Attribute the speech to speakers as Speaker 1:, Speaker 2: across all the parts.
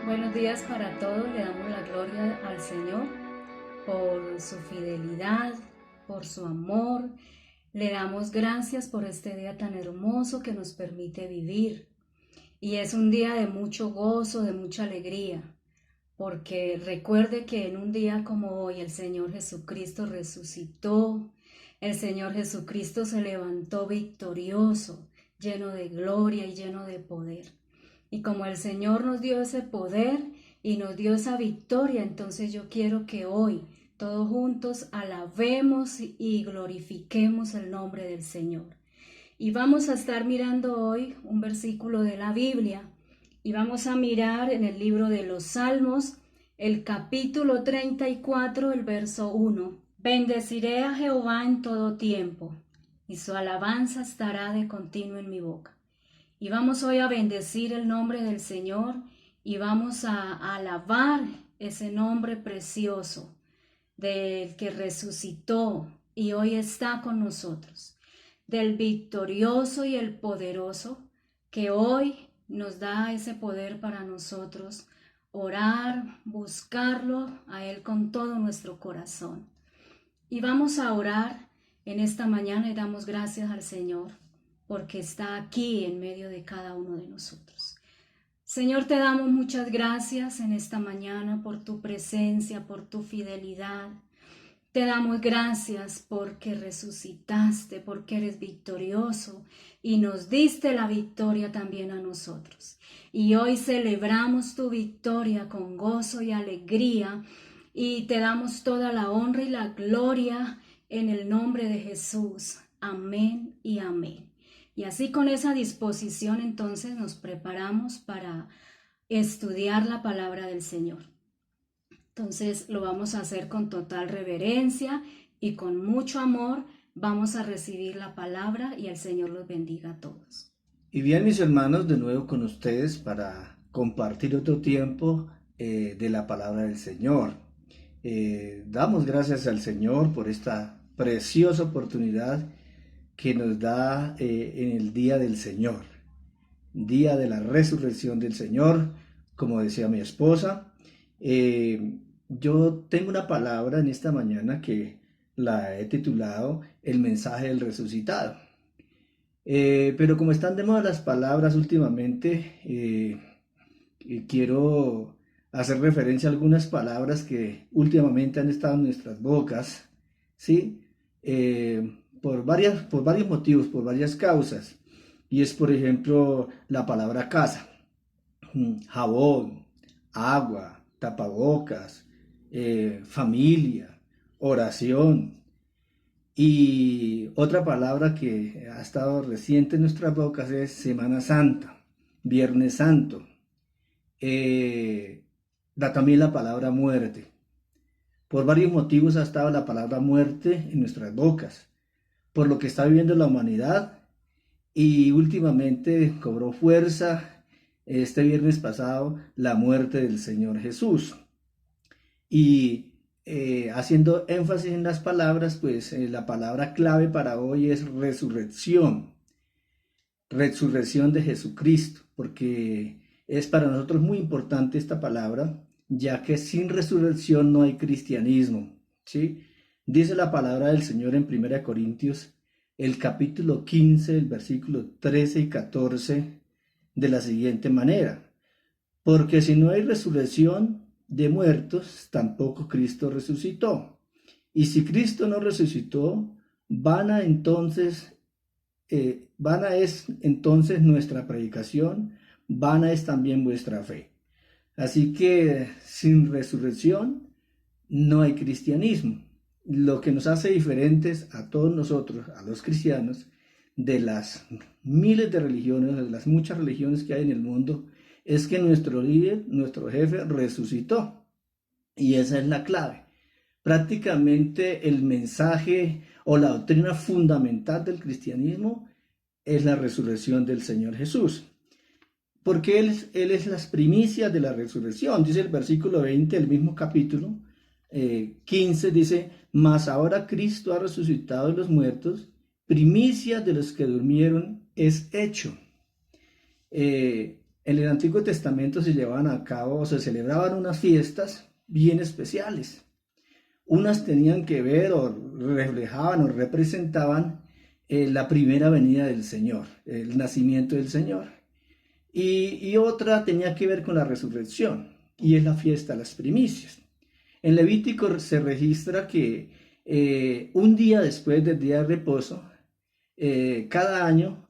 Speaker 1: Buenos días para todos, le damos la gloria al Señor por su fidelidad, por su amor. Le damos gracias por este día tan hermoso que nos permite vivir. Y es un día de mucho gozo, de mucha alegría, porque recuerde que en un día como hoy el Señor Jesucristo resucitó, el Señor Jesucristo se levantó victorioso, lleno de gloria y lleno de poder. Y como el Señor nos dio ese poder y nos dio esa victoria, entonces yo quiero que hoy todos juntos alabemos y glorifiquemos el nombre del Señor. Y vamos a estar mirando hoy un versículo de la Biblia y vamos a mirar en el libro de los Salmos, el capítulo 34, el verso 1. Bendeciré a Jehová en todo tiempo, y su alabanza estará de continuo en mi boca. Y vamos hoy a bendecir el nombre del Señor y vamos a alabar ese nombre precioso del que resucitó y hoy está con nosotros, del victorioso y el poderoso que hoy nos da ese poder para nosotros orar, buscarlo a Él con todo nuestro corazón. Y vamos a orar en esta mañana y damos gracias al Señor porque está aquí en medio de cada uno de nosotros. Señor, te damos muchas gracias en esta mañana por tu presencia, por tu fidelidad. Te damos gracias porque resucitaste, porque eres victorioso y nos diste la victoria también a nosotros. Y hoy celebramos tu victoria con gozo y alegría y te damos toda la honra y la gloria en el nombre de Jesús. Amén y amén. Y así con esa disposición entonces nos preparamos para estudiar la palabra del Señor. Entonces lo vamos a hacer con total reverencia y con mucho amor. Vamos a recibir la palabra y el Señor los bendiga a todos.
Speaker 2: Y bien, mis hermanos, de nuevo con ustedes para compartir otro tiempo de la palabra del Señor. Damos gracias al Señor por esta preciosa oportunidad que nos da en el día del Señor, día de la resurrección del Señor, como decía mi esposa. Yo tengo una palabra en esta mañana que la he titulado El mensaje del resucitado. Pero como están de moda las palabras últimamente, quiero hacer referencia a algunas palabras que últimamente han estado en nuestras bocas, ¿sí? Por varios motivos, por varias causas. Y es, por ejemplo, la palabra casa, jabón, agua, tapabocas, familia, oración. Y otra palabra que ha estado reciente en nuestras bocas es Semana Santa, Viernes Santo. Da también la palabra muerte. Por varios motivos ha estado la palabra muerte en nuestras bocas, por lo que está viviendo la humanidad y últimamente cobró fuerza este viernes pasado la muerte del Señor Jesús. Y haciendo énfasis en las palabras, pues la palabra clave para hoy es resurrección, resurrección de Jesucristo, porque es para nosotros muy importante esta palabra, ya que sin resurrección no hay cristianismo, ¿sí? Dice la palabra del Señor en 1 Corintios, el capítulo 15, el versículo 13 y 14, de la siguiente manera: porque si no hay resurrección de muertos, tampoco Cristo resucitó. Y si Cristo no resucitó, vana es entonces nuestra predicación, vana es también vuestra fe. Así que sin resurrección no hay cristianismo. Lo que nos hace diferentes a todos nosotros, a los cristianos, de las miles de religiones, de las muchas religiones que hay en el mundo, es que nuestro líder, nuestro jefe, resucitó. Y esa es la clave. Prácticamente el mensaje o la doctrina fundamental del cristianismo es la resurrección del Señor Jesús. Porque Él es las primicias de la resurrección. Dice el versículo 20 del mismo capítulo 15, dice: mas ahora Cristo ha resucitado de los muertos, primicias de los que durmieron es hecho. En el Antiguo Testamento se llevaban a cabo o se celebraban unas fiestas bien especiales. Unas tenían que ver o reflejaban o representaban la primera venida del Señor, el nacimiento del Señor. Y otra tenía que ver con la resurrección, y es la fiesta de las primicias. En Levítico se registra que un día después del día de reposo, cada año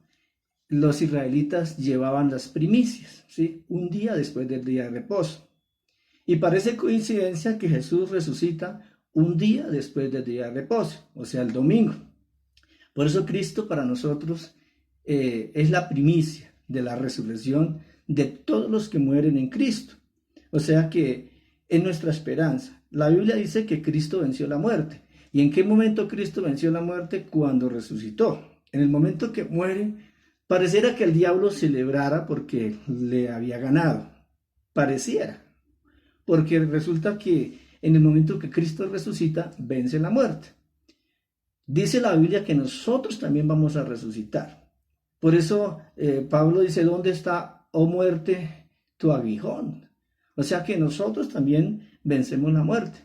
Speaker 2: los israelitas llevaban las primicias, ¿sí? Un día después del día de reposo. Y parece coincidencia que Jesús resucita un día después del día de reposo, o sea, el domingo. Por eso Cristo para nosotros es la primicia de la resurrección de todos los que mueren en Cristo. O sea que es nuestra esperanza. La Biblia dice que Cristo venció la muerte. ¿Y en qué momento Cristo venció la muerte? Cuando resucitó. En el momento que muere, pareciera que el diablo celebrara porque le había ganado. Pareciera. Porque resulta que en el momento que Cristo resucita, vence la muerte. Dice la Biblia que nosotros también vamos a resucitar. Por eso Pablo dice, ¿dónde está, oh muerte, tu aguijón? O sea que nosotros también vencemos la muerte.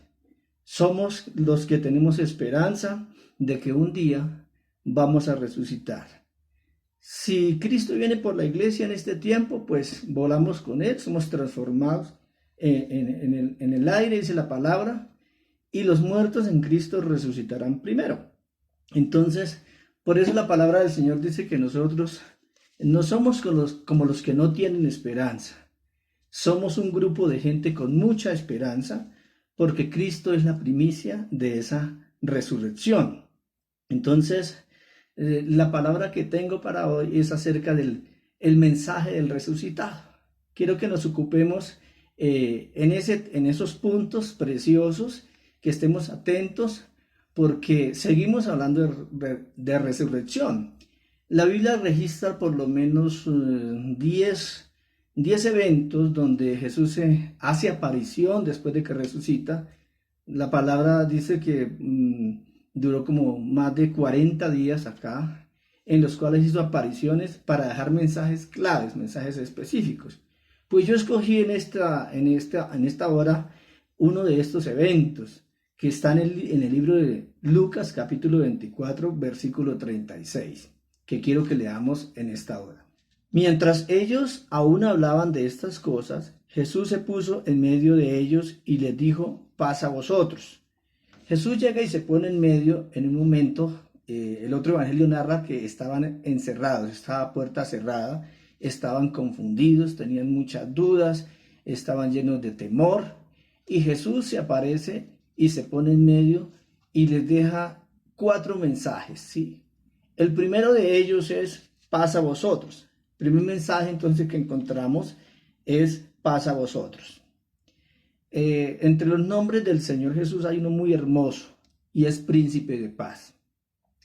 Speaker 2: Somos los que tenemos esperanza de que un día vamos a resucitar. Si Cristo viene por la iglesia en este tiempo, pues volamos con Él, somos transformados en el aire, dice la palabra, y los muertos en Cristo resucitarán primero. Entonces, por eso la palabra del Señor dice que nosotros no somos como los que no tienen esperanza. Somos un grupo de gente con mucha esperanza porque Cristo es la primicia de esa resurrección. Entonces, la palabra que tengo para hoy es acerca del mensaje del resucitado. Quiero que nos ocupemos en esos puntos preciosos, que estemos atentos, porque seguimos hablando de resurrección. La Biblia registra por lo menos 10 eventos donde Jesús hace aparición después de que resucita. La palabra dice que duró como más de 40 días acá, en los cuales hizo apariciones para dejar mensajes claves, mensajes específicos. Pues yo escogí en esta hora uno de estos eventos que está en el libro de Lucas capítulo 24, versículo 36, que quiero que leamos en esta hora. Mientras ellos aún hablaban de estas cosas, Jesús se puso en medio de ellos y les dijo, paz a vosotros. Jesús llega y se pone en medio en un momento. El otro evangelio narra que estaban encerrados, estaba puerta cerrada, estaban confundidos, tenían muchas dudas, estaban llenos de temor, y Jesús se aparece y se pone en medio y les deja 4 mensajes, ¿sí? El primero de ellos es paz a vosotros. El primer mensaje entonces que encontramos es paz a vosotros. Entre los nombres del Señor Jesús hay uno muy hermoso y es príncipe de paz.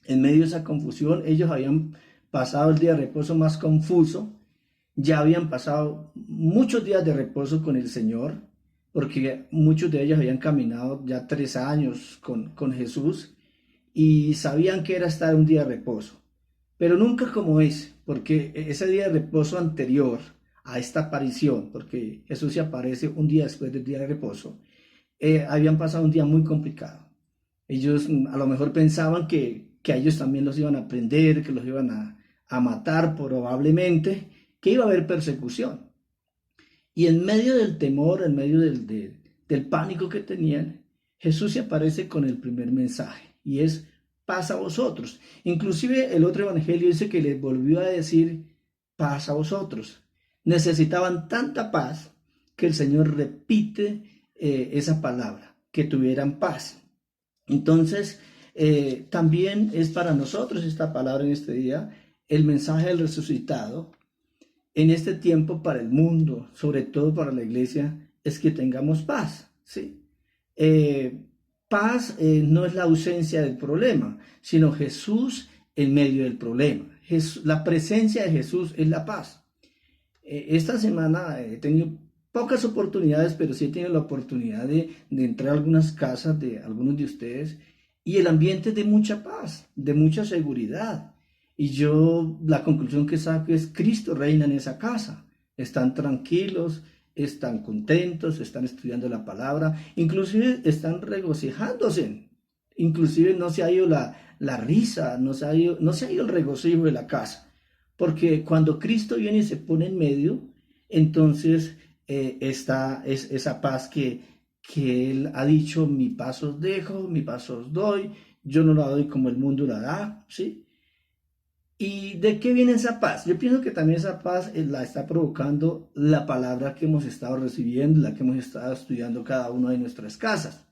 Speaker 2: En medio de esa confusión, ellos habían pasado el día de reposo más confuso, ya habían pasado muchos días de reposo con el Señor, porque muchos de ellos habían caminado ya 3 años con Jesús y sabían que era estar un día de reposo, pero nunca como ese, porque ese día de reposo anterior a esta aparición, porque Jesús se aparece un día después del día de reposo, habían pasado un día muy complicado. Ellos a lo mejor pensaban que a ellos también los iban a prender, que los iban a matar probablemente, que iba a haber persecución. Y en medio del temor, en medio del pánico que tenían, Jesús se aparece con el primer mensaje, y es paz a vosotros. Inclusive el otro evangelio dice que les volvió a decir paz a vosotros. Necesitaban tanta paz que el Señor repite esa palabra, que tuvieran paz. Entonces, también es para nosotros esta palabra en este día, el mensaje del resucitado. En este tiempo para el mundo, sobre todo para la iglesia, es que tengamos paz, ¿sí? Paz no es la ausencia del problema, sino Jesús en medio del problema. La presencia de Jesús es la paz. Esta semana he tenido pocas oportunidades, pero sí he tenido la oportunidad de entrar a algunas casas de algunos de ustedes, y el ambiente es de mucha paz, de mucha seguridad. Y yo la conclusión que saco es Cristo reina en esa casa. están tranquilos, están contentos, están estudiando la palabra, inclusive están regocijándose, inclusive no se ha ido la risa, no se ha ido el regocijo de la casa, porque cuando Cristo viene y se pone en medio, entonces está esa paz que Él ha dicho: mi paz os dejo, mi paz os doy, yo no la doy como el mundo la da, ¿sí? ¿Y de qué viene esa paz? Yo pienso que también esa paz la está provocando la palabra que hemos estado recibiendo, la que hemos estado estudiando cada uno de nuestras casas.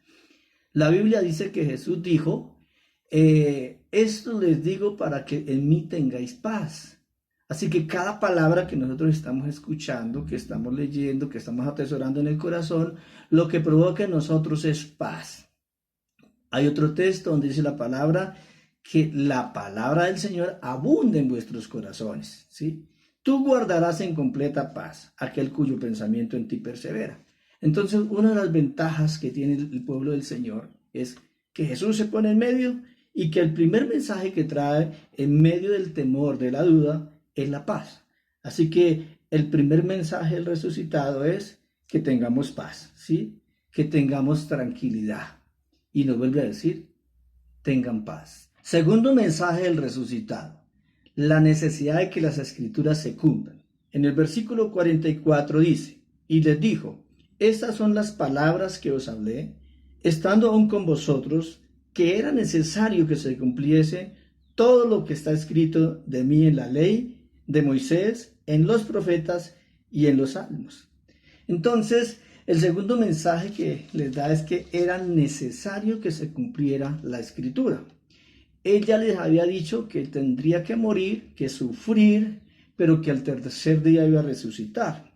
Speaker 2: La Biblia dice que Jesús dijo: esto les digo para que en mí tengáis paz. Así que cada palabra que nosotros estamos escuchando, que estamos leyendo, que estamos atesorando en el corazón, lo que provoca en nosotros es paz. Hay otro texto donde dice la palabra que la palabra del Señor abunde en vuestros corazones, ¿sí? Tú guardarás en completa paz aquel cuyo pensamiento en ti persevera. Entonces, una de las ventajas que tiene el pueblo del Señor es que Jesús se pone en medio y que el primer mensaje que trae en medio del temor, de la duda, es la paz. Así que el primer mensaje del resucitado es que tengamos paz, ¿sí? Que tengamos tranquilidad. Y nos vuelve a decir: tengan paz. Segundo mensaje del resucitado: la necesidad de que las escrituras se cumplan. En el versículo 44 dice: y les dijo: estas son las palabras que os hablé, estando aún con vosotros, que era necesario que se cumpliese todo lo que está escrito de mí en la ley de Moisés, en los profetas y en los salmos. Entonces, el segundo mensaje que les da es que era necesario que se cumpliera la escritura. Él ya les había dicho que tendría que morir, que sufrir, pero que al tercer día iba a resucitar.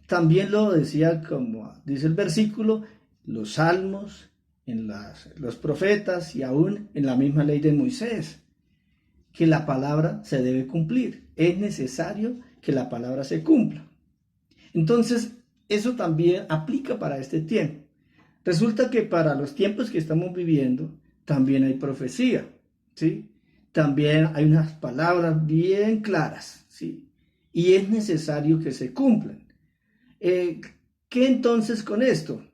Speaker 2: También lo decía, como dice el versículo, los salmos, en los profetas y aún en la misma ley de Moisés, que la palabra se debe cumplir. Es necesario que la palabra se cumpla. Entonces, eso también aplica para este tiempo. Resulta que para los tiempos que estamos viviendo también hay profecía, ¿sí? También hay unas palabras bien claras, ¿sí? Y es necesario que se cumplan. ¿Qué entonces con esto?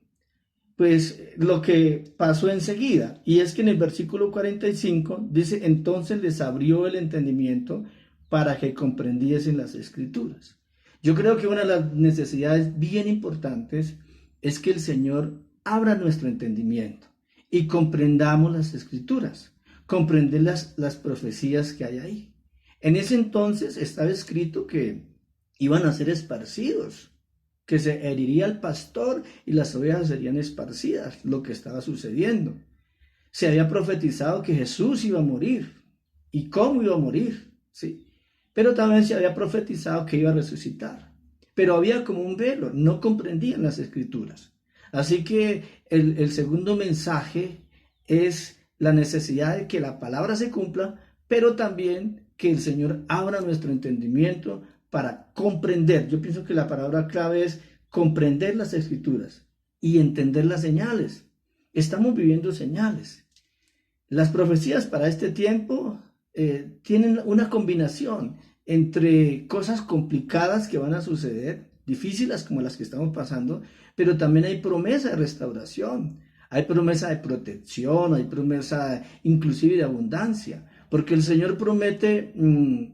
Speaker 2: Pues lo que pasó enseguida, y es que en el versículo 45 dice: entonces les abrió el entendimiento para que comprendiesen las escrituras. Yo creo que una de las necesidades bien importantes es que el Señor abra nuestro entendimiento y comprendamos las escrituras, comprender las profecías que hay ahí. En ese entonces estaba escrito que iban a ser esparcidos, que se heriría el pastor y las ovejas serían esparcidas, lo que estaba sucediendo. Se había profetizado que Jesús iba a morir y cómo iba a morir, ¿sí? Pero también se había profetizado que iba a resucitar. Pero había como un velo, no comprendían las escrituras. Así que el segundo mensaje es la necesidad de que la palabra se cumpla, pero también que el Señor abra nuestro entendimiento para comprender. Yo pienso que la palabra clave es comprender las escrituras y entender las señales. Estamos viviendo señales. Las profecías para este tiempo tienen una combinación entre cosas complicadas que van a suceder, difíciles como las que estamos pasando, pero también hay promesa de restauración, hay promesa de protección, hay promesa inclusive de abundancia, porque el Señor promete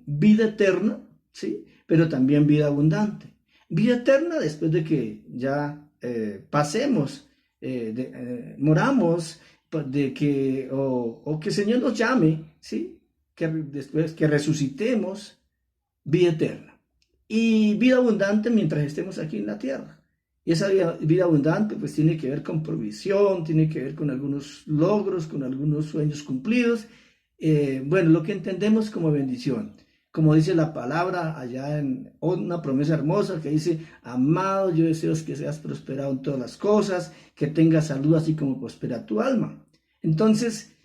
Speaker 2: vida eterna, ¿sí? Pero también vida abundante. Vida eterna después de que ya pasemos, moramos, de que, o que el Señor nos llame, ¿sí? Que después que resucitemos, vida eterna. Y vida abundante mientras estemos aquí en la tierra. Y esa vida abundante pues tiene que ver con provisión, tiene que ver con algunos logros, con algunos sueños cumplidos. Bueno, lo que entendemos como bendición. Como dice la palabra allá en una promesa hermosa que dice: amado, yo deseo que seas prosperado en todas las cosas, que tengas salud así como prospera tu alma. Entonces,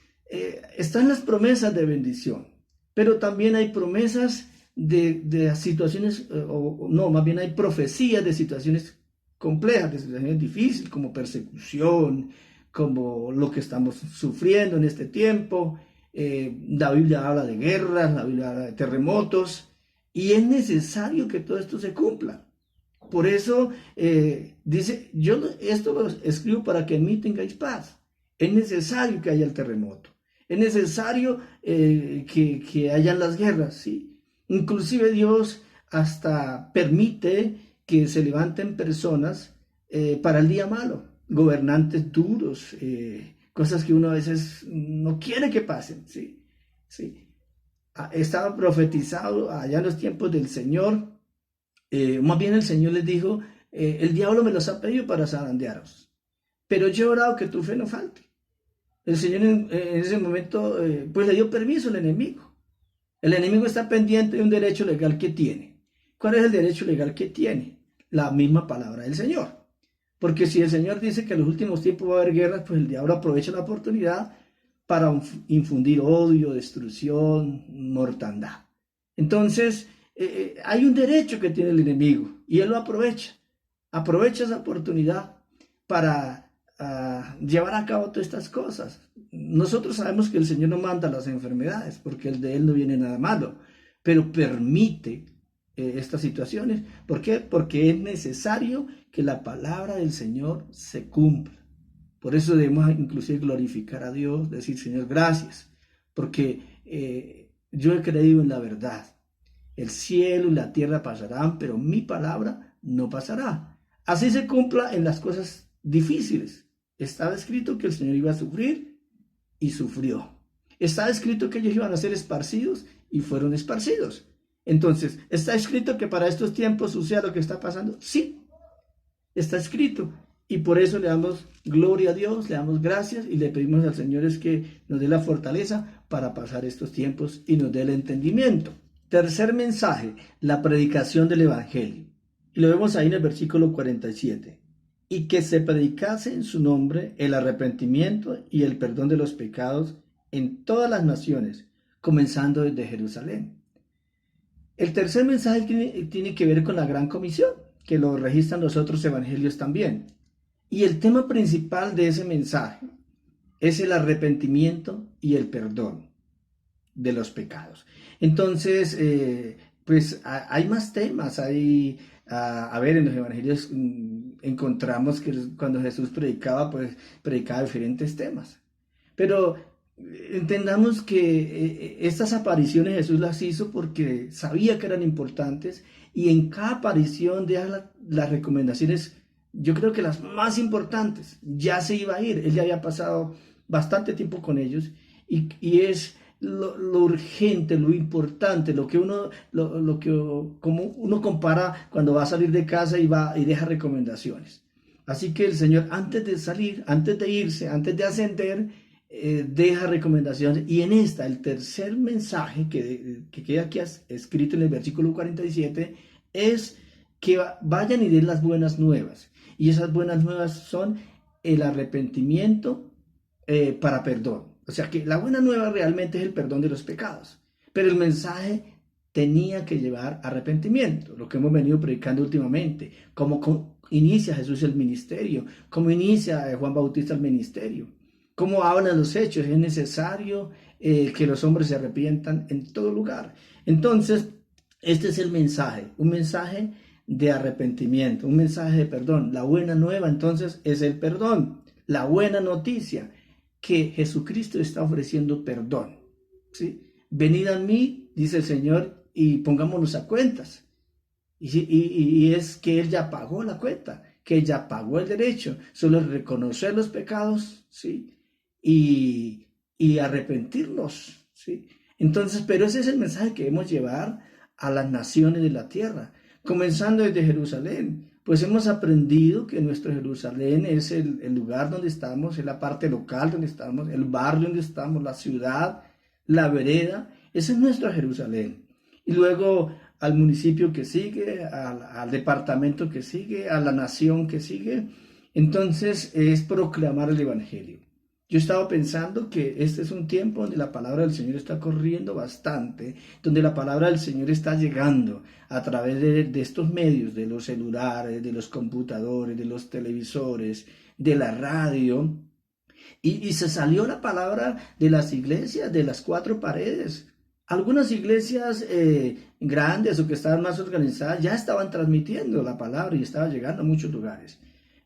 Speaker 2: están las promesas de bendición, pero también hay promesas de situaciones, más bien hay profecías de situaciones complejas, de situaciones difíciles, como persecución, como lo que estamos sufriendo en este tiempo. La Biblia habla de guerras, la Biblia habla de terremotos, y es necesario que todo esto se cumpla. Por eso dice, yo esto lo escribo para que en mí tengáis paz. Es necesario que haya el terremoto. Es necesario que hayan las guerras, ¿sí? Inclusive Dios hasta permite que se levanten personas para el día malo, gobernantes duros, cosas que uno a veces no quiere que pasen, ¿sí? ¿Sí? Estaba profetizado allá en los tiempos del Señor. Más bien el Señor les dijo, el diablo me los ha pedido para zarandearos, pero yo he orado que tu fe no falte. El Señor en ese momento pues le dio permiso al enemigo. El enemigo está pendiente de un derecho legal que tiene. ¿Cuál es el derecho legal que tiene? La misma palabra del Señor. Porque si el Señor dice que en los últimos tiempos va a haber guerras, pues el diablo aprovecha la oportunidad para infundir odio, destrucción, mortandad. Entonces, hay un derecho que tiene el enemigo y él lo aprovecha. Aprovecha esa oportunidad para llevar a cabo todas estas cosas. Nosotros sabemos que el Señor no manda las enfermedades porque de Él no viene nada malo, pero permite estas situaciones. ¿Por qué? Porque es necesario que la palabra del Señor se cumpla. Por eso debemos inclusive glorificar a Dios, decir, Señor, gracias, porque yo he creído en la verdad. El cielo y la tierra pasarán, pero mi palabra no pasará. Así se cumpla en las cosas difíciles. Estaba escrito que el Señor iba a sufrir y sufrió. Estaba escrito que ellos iban a ser esparcidos y fueron esparcidos. Entonces, ¿está escrito que para estos tiempos suceda lo que está pasando? Sí, está escrito. Y por eso le damos gloria a Dios, le damos gracias y le pedimos al Señor es que nos dé la fortaleza para pasar estos tiempos y nos dé el entendimiento. Tercer mensaje, la predicación del Evangelio. Y lo vemos ahí en el versículo 47. Y que se predicase en su nombre el arrepentimiento y el perdón de los pecados en todas las naciones, comenzando desde Jerusalén. El tercer mensaje tiene que ver con la gran comisión, que lo registran los otros evangelios también. Y el tema principal de ese mensaje es el arrepentimiento y el perdón de los pecados. Entonces, pues hay más temas. A ver, en los evangelios encontramos que cuando Jesús predicaba, pues predicaba diferentes temas. Pero entendamos que estas apariciones Jesús las hizo porque sabía que eran importantes y en cada aparición deja las recomendaciones, yo creo que las más importantes. Ya se iba a ir, él ya había pasado bastante tiempo con ellos y es lo urgente, lo importante, lo que como uno compara cuando va a salir de casa y deja recomendaciones. Así que el Señor antes de salir, antes de irse, antes de ascender, deja recomendaciones. Y en el tercer mensaje que queda aquí escrito en el versículo 47, es que vayan y den las buenas nuevas. Y esas buenas nuevas son el arrepentimiento para perdón. O sea que la buena nueva realmente es el perdón de los pecados. Pero el mensaje tenía que llevar arrepentimiento, lo que hemos venido predicando últimamente, cómo inicia Jesús el ministerio, cómo inicia Juan Bautista el ministerio, cómo hablan los hechos. Es necesario que los hombres se arrepientan en todo lugar. Entonces, este es el mensaje, un mensaje de arrepentimiento, un mensaje de perdón. La buena nueva entonces es el perdón, la buena noticia, que Jesucristo está ofreciendo perdón, ¿sí? Venid a mí, dice el Señor, y pongámonos a cuentas. Y es que Él ya pagó la cuenta, que ya pagó el derecho, solo reconocer los pecados, ¿sí? Y arrepentirnos, ¿sí? Entonces, pero ese es el mensaje que debemos llevar a las naciones de la tierra, comenzando desde Jerusalén. Pues hemos aprendido que nuestro Jerusalén es el lugar donde estamos, es la parte local donde estamos, el barrio donde estamos, la ciudad, la vereda. Ese es nuestro Jerusalén. Y luego al municipio que sigue, al departamento que sigue, a la nación que sigue. Entonces es proclamar el Evangelio. Yo estaba pensando que este es un tiempo donde la palabra del Señor está corriendo bastante, donde la palabra del Señor está llegando a través de estos medios, de los celulares, de los computadores, de los televisores, de la radio. Y se salió la palabra de las iglesias, de las cuatro paredes. Algunas iglesias grandes o que estaban más organizadas ya estaban transmitiendo la palabra y estaba llegando a muchos lugares.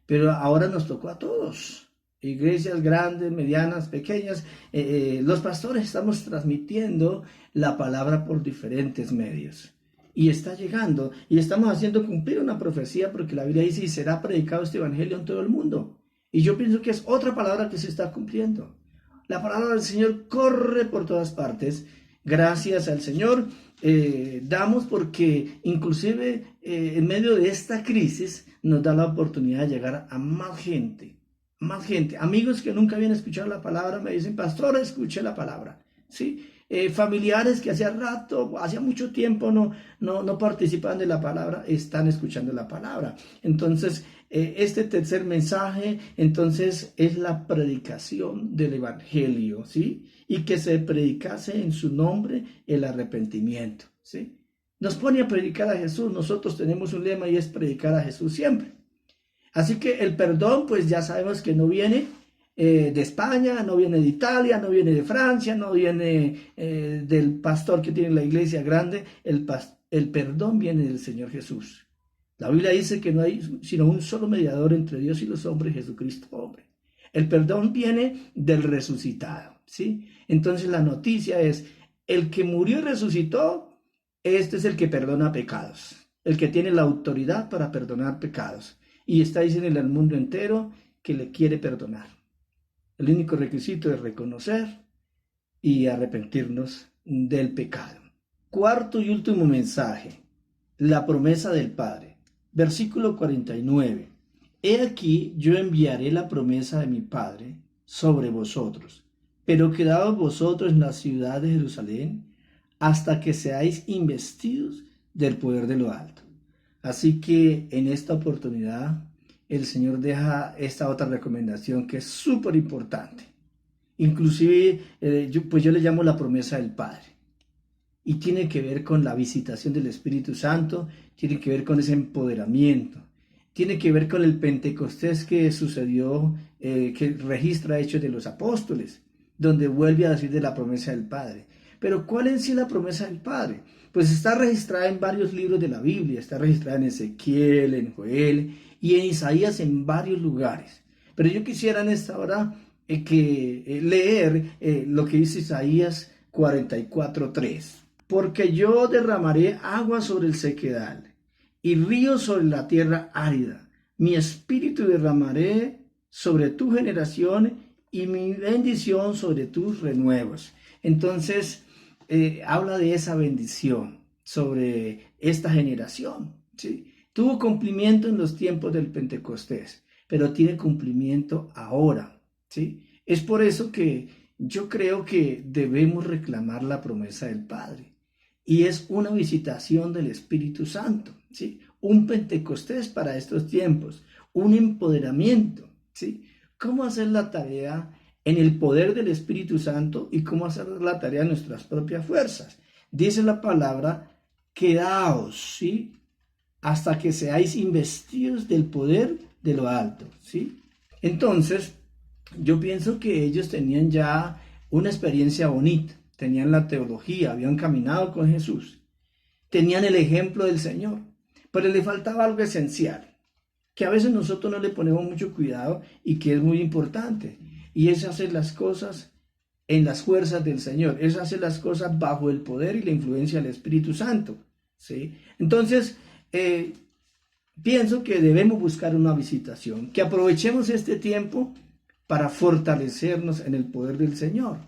Speaker 2: Pero ahora nos tocó a todos, iglesias grandes, medianas, pequeñas. Los pastores estamos transmitiendo la palabra por diferentes medios. Y está llegando, y estamos haciendo cumplir una profecía, porque la Biblia dice, y será predicado este evangelio en todo el mundo. Y yo pienso que es otra palabra que se está cumpliendo. La palabra del Señor corre por todas partes. Gracias al Señor damos, porque inclusive en medio de esta crisis nos da la oportunidad de llegar a más gente. Más gente. Amigos que nunca habían escuchado la palabra me dicen, pastor, escuché la palabra. ¿Sí? Familiares que hacía mucho tiempo no participaban de la palabra, están escuchando la palabra. Entonces, este tercer mensaje, entonces, es la predicación del evangelio, ¿sí? Y que se predicase en su nombre el arrepentimiento, ¿sí? Nos pone a predicar a Jesús. Nosotros tenemos un lema y es predicar a Jesús siempre. Así que el perdón, pues ya sabemos que no viene de España, no viene de Italia, no viene de Francia, no viene del pastor que tiene la iglesia grande. El perdón viene del Señor Jesús. La Biblia dice que no hay sino un solo mediador entre Dios y los hombres, Jesucristo hombre. El perdón viene del resucitado, ¿sí? Entonces la noticia es, el que murió y resucitó, este es el que perdona pecados, el que tiene la autoridad para perdonar pecados. Y está diciendo al mundo entero que le quiere perdonar. El único requisito es reconocer y arrepentirnos del pecado. Cuarto y último mensaje, la promesa del Padre. Versículo 49. He aquí, yo enviaré la promesa de mi Padre sobre vosotros, pero quedaos vosotros en la ciudad de Jerusalén hasta que seáis investidos del poder de lo alto. Así que en esta oportunidad el Señor deja esta otra recomendación que es súper importante. Inclusive, yo le llamo la promesa del Padre. Y tiene que ver con la visitación del Espíritu Santo, tiene que ver con ese empoderamiento, tiene que ver con el Pentecostés que sucedió, que registra Hechos de los Apóstoles, donde vuelve a decir de la promesa del Padre. Pero ¿cuál es sí la promesa del Padre? Pues está registrada en varios libros de la Biblia, está registrada en Ezequiel, en Joel y en Isaías, en varios lugares. Pero yo quisiera en esta hora leer lo que dice Isaías 44:3. Porque yo derramaré agua sobre el sequedal y ríos sobre la tierra árida. Mi espíritu derramaré sobre tu generación y mi bendición sobre tus renuevos. Entonces, habla de esa bendición sobre esta generación, ¿sí? Tuvo cumplimiento en los tiempos del Pentecostés, pero tiene cumplimiento ahora, ¿sí? Es por eso que yo creo que debemos reclamar la promesa del Padre. Y es una visitación del Espíritu Santo, ¿sí? Un Pentecostés para estos tiempos, un empoderamiento, ¿sí? ¿Cómo hacer la tarea en el poder del Espíritu Santo y cómo hacer la tarea en nuestras propias fuerzas? Dice la palabra, quedaos, ¿sí? Hasta que seáis investidos del poder de lo alto, ¿sí? Entonces, yo pienso que ellos tenían ya una experiencia bonita, tenían la teología, habían caminado con Jesús, tenían el ejemplo del Señor, pero le faltaba algo esencial, que a veces nosotros no le ponemos mucho cuidado y que es muy importante, y es hacer las cosas en las fuerzas del Señor, es hacer las cosas bajo el poder y la influencia del Espíritu Santo, ¿sí? Entonces, pienso que debemos buscar una visitación, que aprovechemos este tiempo para fortalecernos en el poder del Señor.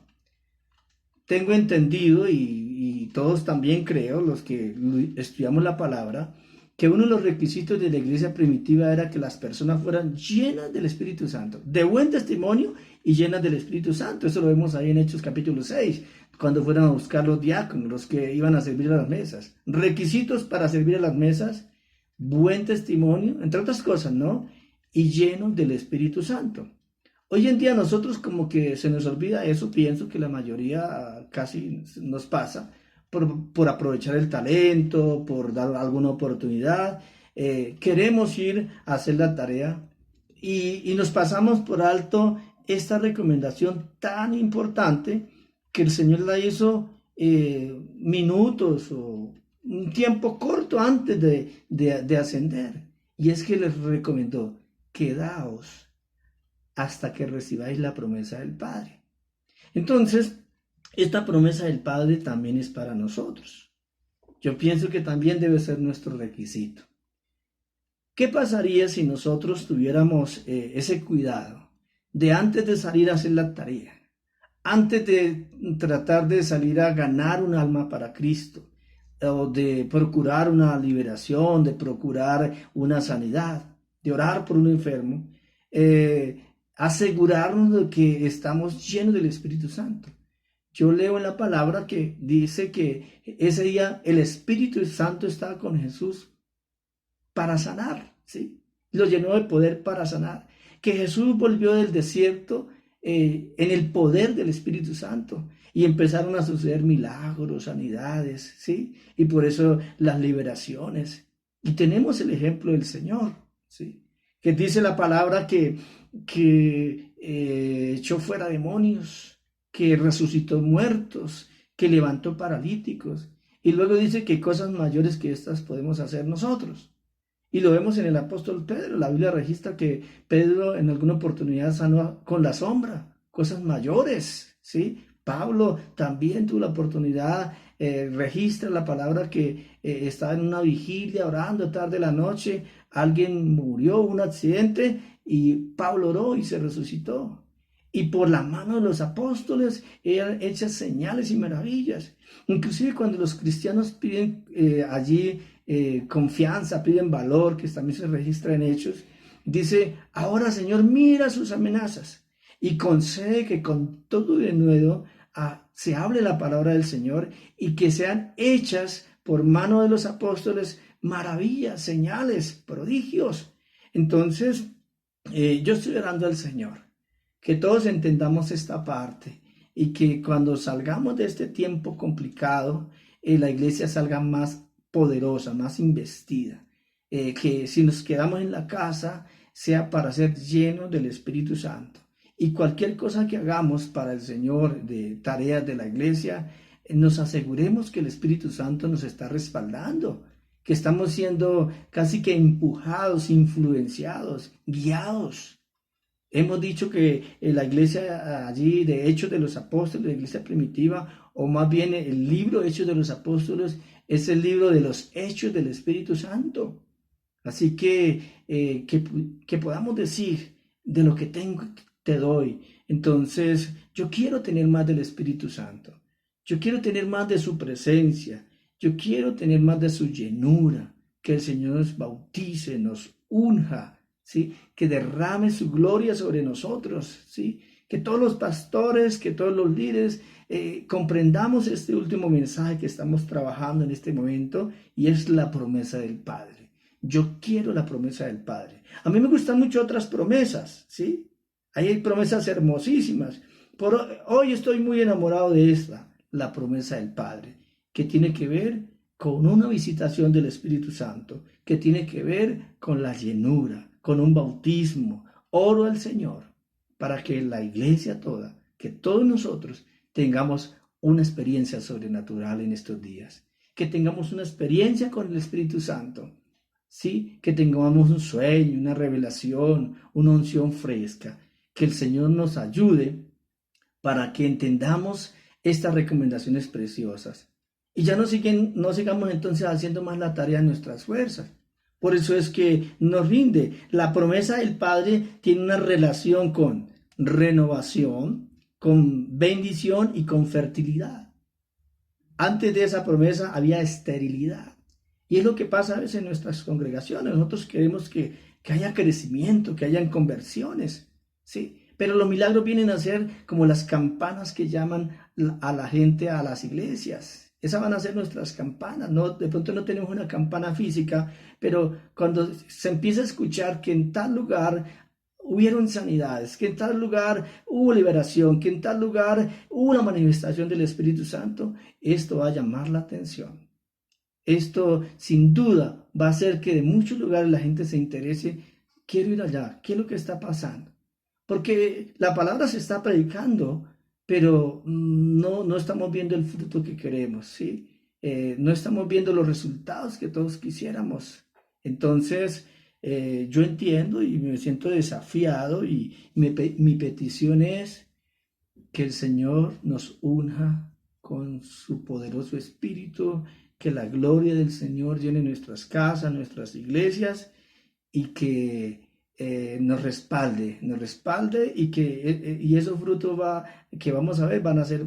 Speaker 2: Tengo entendido, y todos también creo, los que estudiamos la palabra, que uno de los requisitos de la iglesia primitiva era que las personas fueran llenas del Espíritu Santo, de buen testimonio y llenas del Espíritu Santo. Eso lo vemos ahí en Hechos capítulo 6, cuando fueron a buscar los diáconos, los que iban a servir a las mesas. Requisitos para servir a las mesas: buen testimonio, entre otras cosas, ¿no? Y llenos del Espíritu Santo. Hoy en día nosotros como que se nos olvida eso, pienso que la mayoría casi nos pasa, por aprovechar el talento, por dar alguna oportunidad. Queremos ir a hacer la tarea y nos pasamos por alto esta recomendación tan importante que el Señor la hizo minutos o un tiempo corto antes de ascender. Y es que les recomendó, quedaos hasta que recibáis la promesa del Padre. Entonces, esta promesa del Padre también es para nosotros. Yo pienso que también debe ser nuestro requisito. ¿Qué pasaría si nosotros tuviéramos ese cuidado de antes de salir a hacer la tarea, antes de tratar de salir a ganar un alma para Cristo, o de procurar una liberación, de procurar una sanidad, de orar por un enfermo, asegurarnos de que estamos llenos del Espíritu Santo? Yo leo en la palabra que dice que ese día el Espíritu Santo estaba con Jesús para sanar, ¿sí? Lo llenó de poder para sanar. Que Jesús volvió del desierto en el poder del Espíritu Santo y empezaron a suceder milagros, sanidades, ¿sí? Y por eso las liberaciones. Y tenemos el ejemplo del Señor, ¿sí? Que dice la palabra que echó fuera demonios, que resucitó muertos, que levantó paralíticos. Y luego dice que cosas mayores que estas podemos hacer nosotros. Y lo vemos en el apóstol Pedro. La Biblia registra que Pedro en alguna oportunidad sanó con la sombra, cosas mayores, ¿sí? Pablo también tuvo la oportunidad, registra la palabra que estaba en una vigilia orando tarde de la noche, alguien murió, un accidente, y Pablo oró y se resucitó. Y por la mano de los apóstoles eran hechas señales y maravillas. Inclusive cuando los cristianos piden allí confianza, piden valor, que también se registra en Hechos, dice, ahora Señor, mira sus amenazas y concede que con todo denuedo se hable la palabra del Señor y que sean hechas por mano de los apóstoles maravillas, señales, prodigios. Entonces, yo estoy orando al Señor, que todos entendamos esta parte y que cuando salgamos de este tiempo complicado, la iglesia salga más poderosa, más investida, que si nos quedamos en la casa sea para ser llenos del Espíritu Santo, y cualquier cosa que hagamos para el Señor de tareas de la iglesia, nos aseguremos que el Espíritu Santo nos está respaldando, que estamos siendo casi que empujados, influenciados, guiados. Hemos dicho que la iglesia allí de Hechos de los Apóstoles, la iglesia primitiva, o más bien el libro Hechos de los Apóstoles, es el libro de los hechos del Espíritu Santo. Así que podamos decir, de lo que tengo te doy. Entonces, yo quiero tener más del Espíritu Santo. Yo quiero tener más de su presencia. Yo quiero tener más de su llenura. Que el Señor nos bautice, nos unja, ¿sí? Que derrame su gloria sobre nosotros, ¿sí? Que todos los pastores, que todos los líderes comprendamos este último mensaje que estamos trabajando en este momento, y es la promesa del Padre. Yo quiero la promesa del Padre. A mí me gustan mucho otras promesas, ¿sí? Ahí hay promesas hermosísimas. Hoy estoy muy enamorado de esta, la promesa del Padre, que tiene que ver con una visitación del Espíritu Santo, que tiene que ver con la llenura, con un bautismo. Oro al Señor para que la iglesia toda, que todos nosotros tengamos una experiencia sobrenatural en estos días, que tengamos una experiencia con el Espíritu Santo, ¿sí? Que tengamos un sueño, una revelación, una unción fresca, que el Señor nos ayude para que entendamos estas recomendaciones preciosas y ya no sigamos entonces haciendo más la tarea de nuestras fuerzas. Por eso es que nos rinde. La promesa del Padre tiene una relación con renovación, con bendición y con fertilidad. Antes de esa promesa había esterilidad. Y es lo que pasa a veces en nuestras congregaciones. Nosotros queremos que haya crecimiento, que hayan conversiones, ¿sí? Pero los milagros vienen a ser como las campanas que llaman a la gente a las iglesias. Esas van a ser nuestras campanas. No, de pronto no tenemos una campana física, pero cuando se empieza a escuchar que en tal lugar hubieron sanidades, que en tal lugar hubo liberación, que en tal lugar hubo una manifestación del Espíritu Santo, esto va a llamar la atención. Esto sin duda va a hacer que de muchos lugares la gente se interese. Quiero ir allá, ¿qué es lo que está pasando? Porque la palabra se está predicando, pero no estamos viendo el fruto que queremos, ¿sí? no estamos viendo los resultados que todos quisiéramos. Entonces, yo entiendo y me siento desafiado y mi petición es que el Señor nos unja con su poderoso espíritu, que la gloria del Señor llene nuestras casas, nuestras iglesias y que nos respalde y esos frutos que vamos a ver van a ser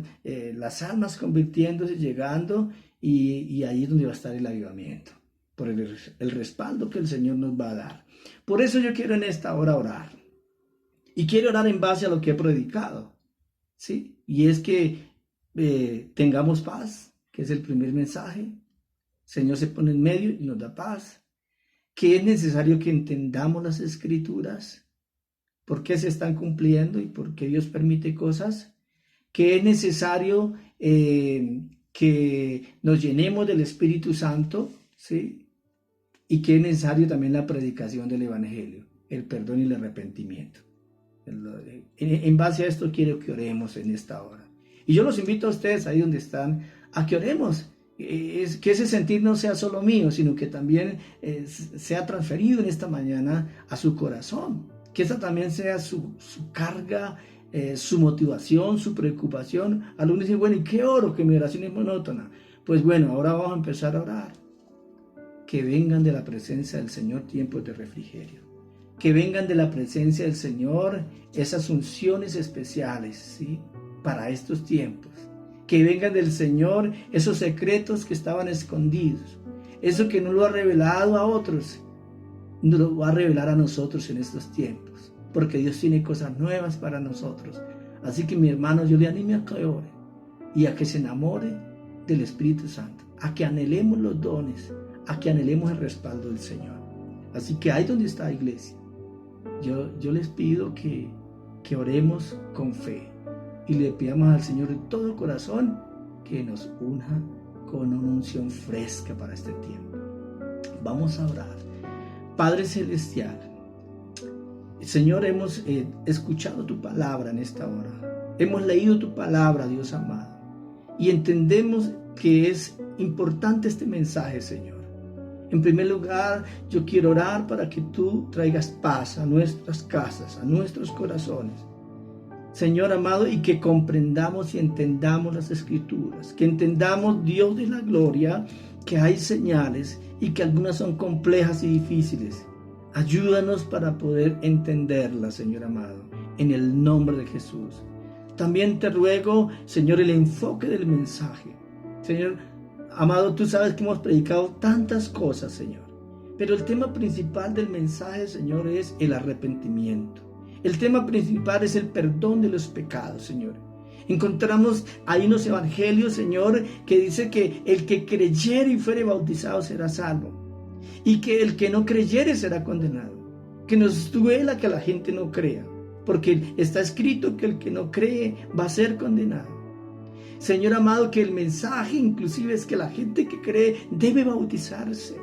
Speaker 2: las almas convirtiéndose, llegando y ahí es donde va a estar el avivamiento, por el respaldo que el Señor nos va a dar. Por eso yo quiero en esta hora orar y quiero orar en base a lo que he predicado, ¿sí? Y es que tengamos paz, que es el primer mensaje. El Señor se pone en medio y nos da paz. Que es necesario que entendamos las escrituras, por qué se están cumpliendo y por qué Dios permite cosas. Que es necesario que nos llenemos del Espíritu Santo, ¿sí? Y que es necesario también la predicación del Evangelio, el perdón y el arrepentimiento. En base a esto quiero que oremos en esta hora. Y yo los invito a ustedes ahí donde están a que oremos. Que ese sentir no sea solo mío, sino que también sea transferido en esta mañana a su corazón. Que esa también sea su carga, su motivación, su preocupación. Algunos dicen, bueno, ¿y qué oro? Que mi oración es monótona. Pues bueno, ahora vamos a empezar a orar. Que vengan de la presencia del Señor tiempos de refrigerio. Que vengan de la presencia del Señor esas unciones especiales, ¿sí? Para estos tiempos. Que vengan del Señor esos secretos que estaban escondidos. Eso que no lo ha revelado a otros, no lo va a revelar a nosotros en estos tiempos. Porque Dios tiene cosas nuevas para nosotros. Así que mi hermano, yo le animo a que ore y a que se enamore del Espíritu Santo. A que anhelemos los dones, a que anhelemos el respaldo del Señor. Así que ahí donde está la iglesia, yo les pido que oremos con fe. Y le pidamos al Señor de todo corazón que nos unja con una unción fresca para este tiempo. Vamos a orar. Padre Celestial, Señor, hemos escuchado tu palabra en esta hora. Hemos leído tu palabra, Dios amado. Y entendemos que es importante este mensaje, Señor. En primer lugar, yo quiero orar para que tú traigas paz a nuestras casas, a nuestros corazones. Señor amado, y que comprendamos y entendamos las escrituras, que entendamos, Dios de la gloria, que hay señales y que algunas son complejas y difíciles. Ayúdanos para poder entenderlas, Señor amado, en el nombre de Jesús. También te ruego, Señor, el enfoque del mensaje. Señor amado, tú sabes que hemos predicado tantas cosas, Señor, pero el tema principal del mensaje, Señor, es el arrepentimiento. El tema principal es el perdón de los pecados, Señor. Encontramos ahí unos evangelios, Señor, que dice que el que creyere y fuere bautizado será salvo. Y que el que no creyere será condenado. Que nos duela que la gente no crea. Porque está escrito que el que no cree va a ser condenado. Señor amado, que el mensaje inclusive es que la gente que cree debe bautizarse.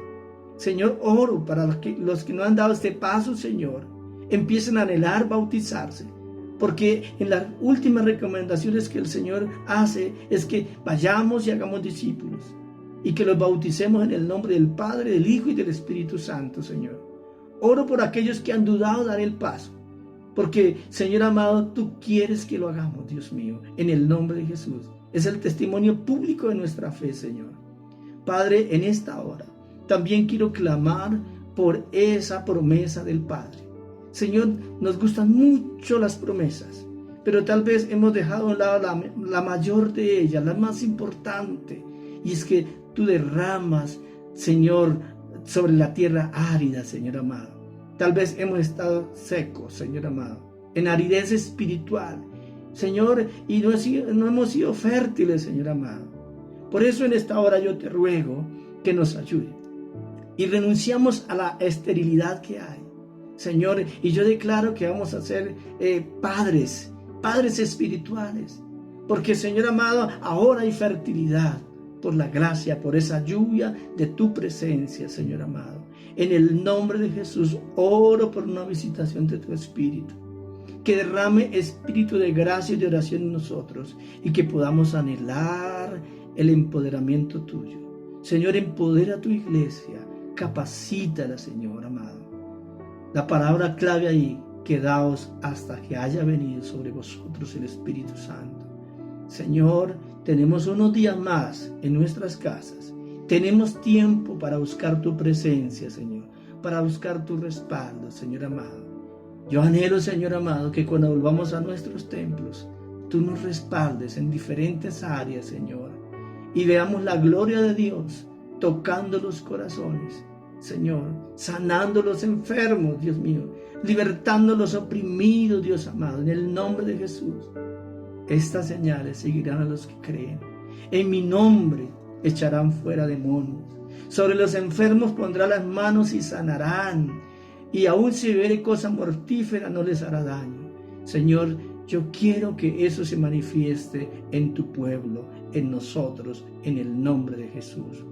Speaker 2: Señor, oro para los que no han dado este paso, Señor. Empiecen a anhelar bautizarse, porque en las últimas recomendaciones que el Señor hace es que vayamos y hagamos discípulos y que los bauticemos en el nombre del Padre, del Hijo y del Espíritu Santo, Señor. Oro por aquellos que han dudado dar el paso, porque, Señor amado, tú quieres que lo hagamos, Dios mío, en el nombre de Jesús. Es el testimonio público de nuestra fe, Señor. Padre, en esta hora también quiero clamar por esa promesa del Padre. Señor, nos gustan mucho las promesas, pero tal vez hemos dejado a un lado la mayor de ellas, la más importante, y es que tú derramas, Señor, sobre la tierra árida, Señor amado. Tal vez hemos estado secos, Señor amado, en aridez espiritual, Señor, y no hemos sido fértiles, Señor amado. Por eso en esta hora yo te ruego que nos ayude y renunciamos a la esterilidad que hay. Señor, y yo declaro que vamos a ser padres espirituales, porque, Señor amado, ahora hay fertilidad por la gracia, por esa lluvia de tu presencia, Señor amado. En el nombre de Jesús, oro por una visitación de tu Espíritu, que derrame espíritu de gracia y de oración en nosotros, y que podamos anhelar el empoderamiento tuyo. Señor, empodera a tu iglesia, capacítala, Señor amado. La palabra clave ahí, quedaos hasta que haya venido sobre vosotros el Espíritu Santo. Señor, tenemos unos días más en nuestras casas. Tenemos tiempo para buscar tu presencia, Señor, para buscar tu respaldo, Señor amado. Yo anhelo, Señor amado, que cuando volvamos a nuestros templos, tú nos respaldes en diferentes áreas, Señor, y veamos la gloria de Dios tocando los corazones, Señor, sanando los enfermos, Dios mío, libertando los oprimidos, Dios amado, en el nombre de Jesús. Estas señales seguirán a los que creen. En mi nombre echarán fuera demonios. Sobre los enfermos pondrá las manos y sanarán. Y aun si bebiere cosa mortífera no les hará daño. Señor, yo quiero que eso se manifieste en tu pueblo, en nosotros, en el nombre de Jesús.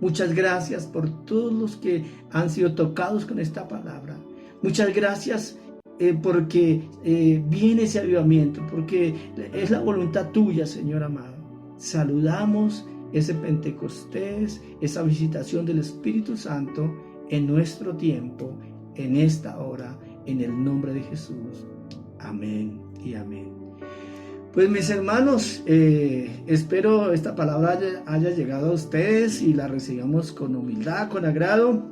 Speaker 2: Muchas gracias por todos los que han sido tocados con esta palabra. Muchas gracias porque viene ese avivamiento, porque es la voluntad tuya, Señor amado. Saludamos ese Pentecostés, esa visitación del Espíritu Santo en nuestro tiempo, en esta hora, en el nombre de Jesús. Amén y amén. Pues mis hermanos, espero esta palabra haya llegado a ustedes y la recibamos con humildad, con agrado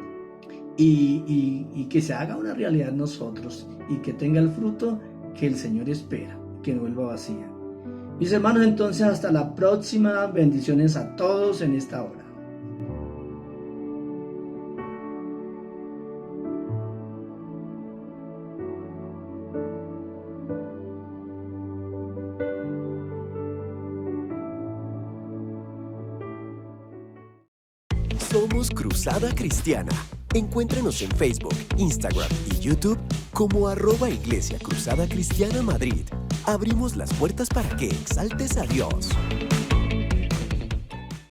Speaker 2: y que se haga una realidad en nosotros y que tenga el fruto que el Señor espera, que no vuelva vacía. Mis hermanos, entonces hasta la próxima. Bendiciones a todos en esta hora.
Speaker 3: Somos Cruzada Cristiana. Encuéntrenos en Facebook, Instagram y YouTube como @Iglesia Cruzada Cristiana Madrid. Abrimos las puertas para que exaltes a Dios.